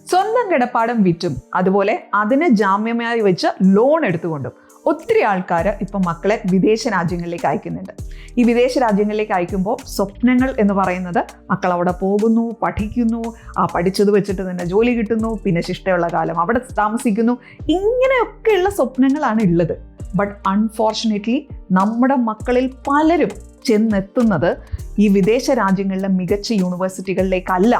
സ്വന്തം കിടപ്പാടം വിറ്റും അതുപോലെ അതിന് ജാമ്യമായി വെച്ച് ലോൺ എടുത്തുകൊണ്ടും ഒത്തിരി ആൾക്കാർ ഇപ്പം മക്കളെ വിദേശ രാജ്യങ്ങളിലേക്ക് അയക്കുന്നുണ്ട്. ഈ വിദേശ രാജ്യങ്ങളിലേക്ക് അയക്കുമ്പോൾ സ്വപ്നങ്ങൾ എന്ന് പറയുന്നത് മക്കൾ അവിടെ പോകുന്നു, പഠിക്കുന്നു, പഠിച്ചത് വെച്ചിട്ട് തന്നെ ജോലി കിട്ടുന്നു, പിന്നെ ശിഷ്ടമുള്ള കാലം അവിടെ താമസിക്കുന്നു, ഇങ്ങനെയൊക്കെയുള്ള സ്വപ്നങ്ങളാണ് ഉള്ളത്. ബട്ട് അൺഫോർച്ചുനേറ്റ്ലി നമ്മുടെ മക്കളിൽ പലരും ചെന്നെത്തുന്നത് ഈ വിദേശ രാജ്യങ്ങളിലെ മികച്ച യൂണിവേഴ്സിറ്റികളിലേക്കല്ല.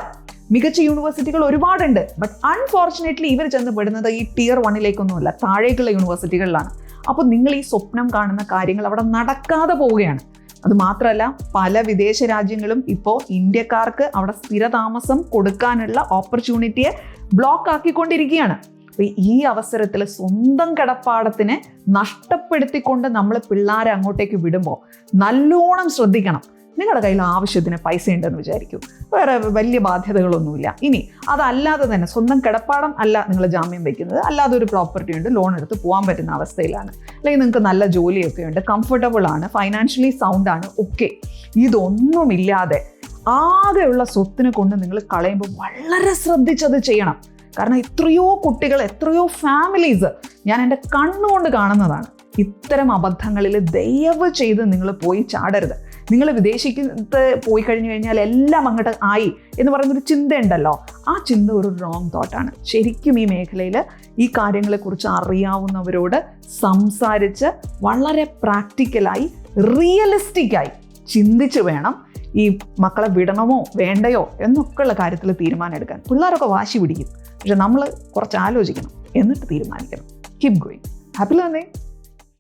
മികച്ച യൂണിവേഴ്സിറ്റികൾ ഒരുപാടുണ്ട്, ബട്ട് അൺഫോർച്ചുനേറ്റ്ലി ഇവർ ചെന്ന് പെടുന്നത് ഈ Tier 1 താഴേക്കുള്ള യൂണിവേഴ്സിറ്റികളിലാണ്. അപ്പോൾ നിങ്ങൾ ഈ സ്വപ്നം കാണുന്ന കാര്യങ്ങൾ അവിടെ നടക്കാതെ പോവുകയാണ്. അത് മാത്രമല്ല, പല വിദേശ രാജ്യങ്ങളും ഇപ്പോൾ ഇന്ത്യക്കാർക്ക് അവിടെ സ്ഥിരതാമസം കൊടുക്കാനുള്ള ഓപ്പർച്യൂണിറ്റിയെ ബ്ലോക്ക് ആക്കിക്കൊണ്ടിരിക്കുകയാണ്. അപ്പോൾ ഈ അവസരത്തിൽ സ്വന്തം കിടപ്പാടത്തിനെ നഷ്ടപ്പെടുത്തിക്കൊണ്ട് നമ്മൾ പിള്ളേരെ അങ്ങോട്ടേക്ക് വിടുമ്പോൾ നല്ലോണം ശ്രദ്ധിക്കണം. നിങ്ങളുടെ കയ്യിൽ ആവശ്യത്തിന് പൈസ ഉണ്ടെന്ന് വിചാരിക്കും, വേറെ വലിയ ബാധ്യതകളൊന്നുമില്ല. ഇനി അതല്ലാതെ തന്നെ സ്വന്തം കിടപ്പാടം അല്ല നിങ്ങൾ ജാമ്യം വയ്ക്കുന്നത്, അല്ലാതെ ഒരു പ്രോപ്പർട്ടി ഉണ്ട്, ലോൺ എടുത്ത് പോകാൻ പറ്റുന്ന അവസ്ഥയിലാണ്, അല്ലെങ്കിൽ നിങ്ങൾക്ക് നല്ല ജോലിയൊക്കെ ഉണ്ട്, കംഫർട്ടബിൾ ആണ്, ഫൈനാൻഷ്യലി സൗണ്ട് ആണ്, ഒക്കെ ഇതൊന്നുമില്ലാതെ ആകെയുള്ള സ്വത്തിനെ കൊണ്ട് നിങ്ങൾ കളയുമ്പോൾ വളരെ ശ്രദ്ധിച്ചത് ചെയ്യണം. കാരണം എത്രയോ കുട്ടികൾ, എത്രയോ ഫാമിലീസ് ഞാൻ എൻ്റെ കണ്ണുകൊണ്ട് കാണുന്നതാണ്. ഇത്തരം അബദ്ധങ്ങളിൽ ദയവ് ചെയ്ത് നിങ്ങൾ പോയി ചാടരുത്. നിങ്ങൾ വിദേശത്ത് പോയി കഴിഞ്ഞു കഴിഞ്ഞാൽ എല്ലാം അങ്ങോട്ട് ആയി എന്ന് പറയുന്നൊരു ചിന്തയുണ്ടല്ലോ, ആ ചിന്ത ഒരു റോങ് തോട്ടാണ്. ശരിക്കും ഈ മേഖലയിൽ ഈ കാര്യങ്ങളെക്കുറിച്ച് അറിയാവുന്നവരോട് സംസാരിച്ച് വളരെ പ്രാക്ടിക്കലായി റിയലിസ്റ്റിക്കായി ചിന്തിച്ച് വേണം ഈ മക്കളെ വിടണമോ വേണ്ടയോ എന്നൊക്കെയുള്ള കാര്യത്തിൽ തീരുമാനം എടുക്കാൻ. പിള്ളേരൊക്കെ വാശി പിടിക്കും, പക്ഷെ നമ്മൾ കുറച്ച് ആലോചിക്കണം, എന്നിട്ട് തീരുമാനിക്കണം. Keep going. Happy learning.